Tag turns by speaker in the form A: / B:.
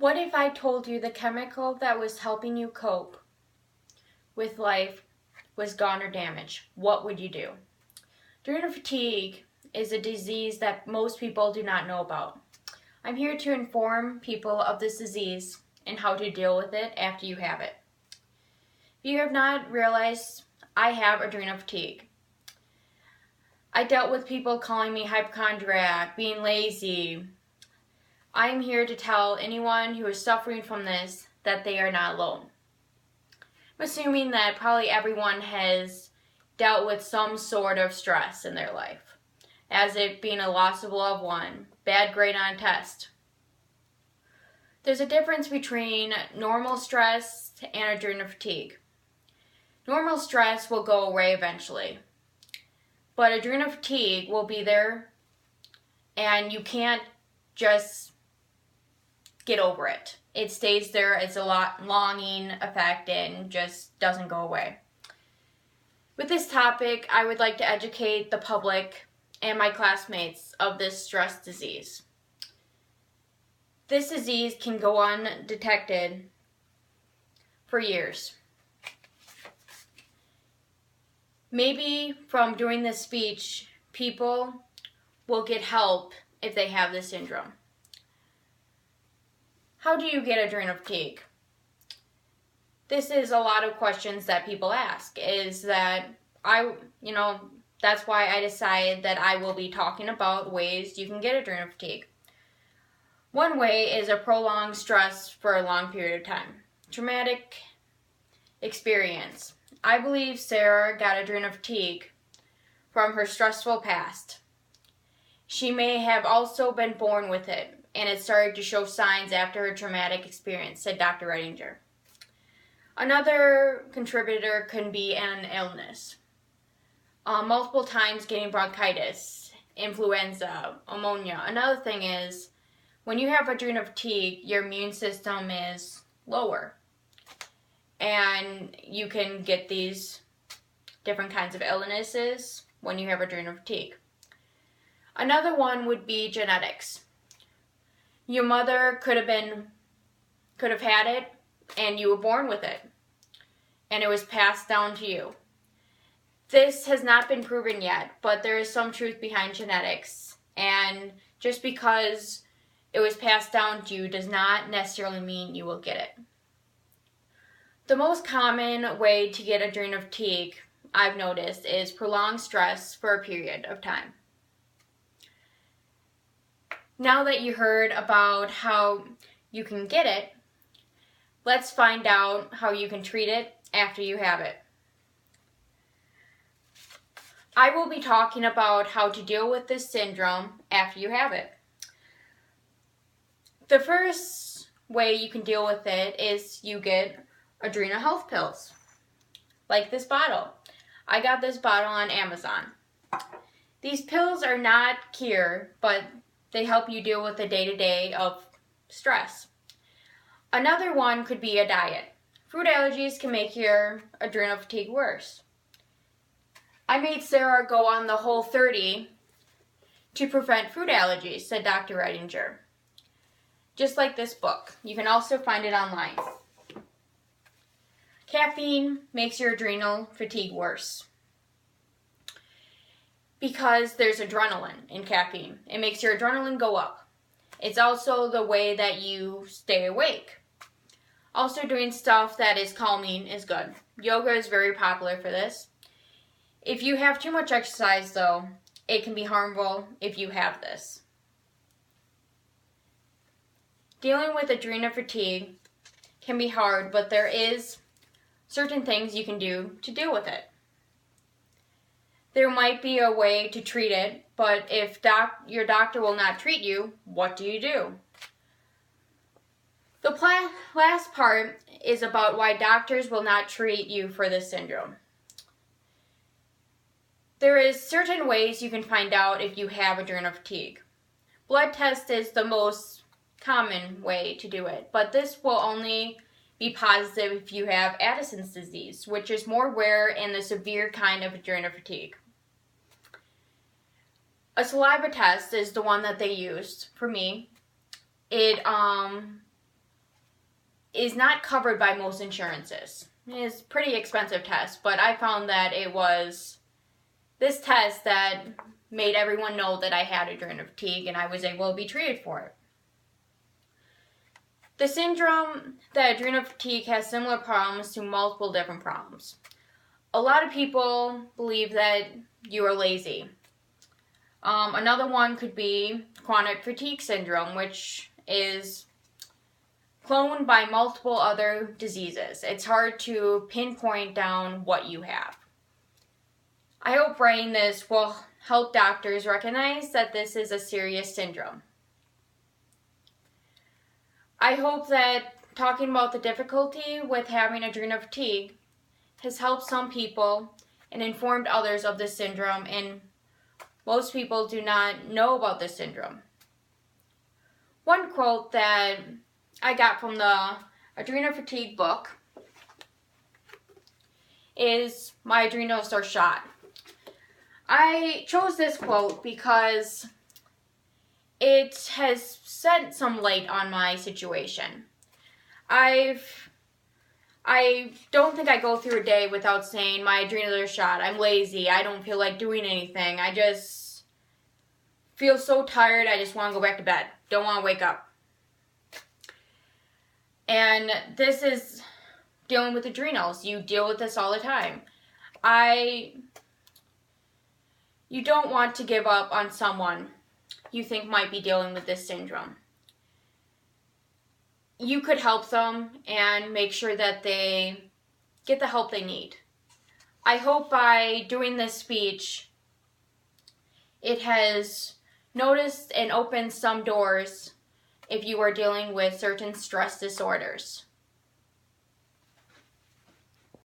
A: What if I told you the chemical that was helping you cope with life was gone or damaged? What would you do? Adrenal fatigue is a disease that most people do not know about. I'm here to inform people of this disease and how to deal with it after you have it. If you have not realized, I have adrenal fatigue. I dealt with people calling me hypochondriac, being lazy. I am here to tell anyone who is suffering from this that they are not alone. I'm assuming that probably everyone has dealt with some sort of stress in their life, as it being a loss of a loved one, bad grade on a test. There's a difference between normal stress and adrenal fatigue. Normal stress will go away eventually, but adrenal fatigue will be there, and you can't just get over it. It stays there. It's a longing effect and just doesn't go away. With this topic, I would like to educate the public and my classmates of this stress disease. This disease can go undetected for years. Maybe from doing this speech, people will get help if they have this syndrome. How do you get adrenal fatigue? This is a lot of questions that people ask. That's why I decided that I will be talking about ways you can get adrenal fatigue. One way is a prolonged stress for a long period of time. Traumatic experience. I believe Sarah got adrenal fatigue from her stressful past. She may have also been born with it, and it started to show signs after her traumatic experience, said Dr. Redinger. Another contributor can be an illness. Multiple times getting bronchitis, influenza, pneumonia. Another thing is, when you have adrenal fatigue, your immune system is lower. And you can get these different kinds of illnesses when you have adrenal fatigue. Another one would be genetics. Your mother could have had it, and you were born with it, and it was passed down to you. This has not been proven yet, but there is some truth behind genetics, and just because it was passed down to you does not necessarily mean you will get it. The most common way to get adrenal fatigue, I've noticed, is prolonged stress for a period of time. Now that you heard about how you can get it, let's find out how you can treat it after you have it. I will be talking about how to deal with this syndrome after you have it. The first way you can deal with it is you get adrenal health pills, like this bottle. I got this bottle on Amazon. These pills are not cure, but they help you deal with the day-to-day of stress. Another one could be a diet. Fruit allergies can make your adrenal fatigue worse. I made Sarah go on the Whole30 to prevent fruit allergies, said Dr. Redinger. Just like this book. You can also find it online. Caffeine makes your adrenal fatigue worse because there's adrenaline in caffeine. It makes your adrenaline go up. It's also the way that you stay awake. Also, doing stuff that is calming is good. Yoga is very popular for this. If you have too much exercise, though, it can be harmful if you have this. Dealing with adrenal fatigue can be hard, but there is certain things you can do to deal with it. There might be a way to treat it, but if your doctor will not treat you, what do you do? The last part is about why doctors will not treat you for this syndrome. There is certain ways you can find out if you have adrenal fatigue. Blood test is the most common way to do it, but this will only be positive if you have Addison's disease, which is more rare and the severe kind of adrenal fatigue. A saliva test is the one that they used for me. It is not covered by most insurances. It's a pretty expensive test, but I found that it was this test that made everyone know that I had adrenal fatigue, and I was able to be treated for it. The syndrome, the adrenal fatigue, has similar problems to multiple different problems. A lot of people believe that you are lazy. Another one could be chronic fatigue syndrome, which is cloned by multiple other diseases. It's hard to pinpoint down what you have. I hope writing this will help doctors recognize that this is a serious syndrome. I hope that talking about the difficulty with having adrenal fatigue has helped some people and informed others of this syndrome, and most people do not know about this syndrome. One quote that I got from the adrenal fatigue book is, "My adrenals are shot." I chose this quote because it has sent some light on my situation. I don't think I go through a day without saying my adrenals are shot, I'm lazy, I don't feel like doing anything, I just feel so tired, I just want to go back to bed, don't want to wake up. And this is dealing with adrenals. You deal with this all the time. You don't want to give up on someone you think might be dealing with this syndrome. You could help them and make sure that they get the help they need. I hope by doing this speech, it has noticed and opened some doors if you are dealing with certain stress disorders.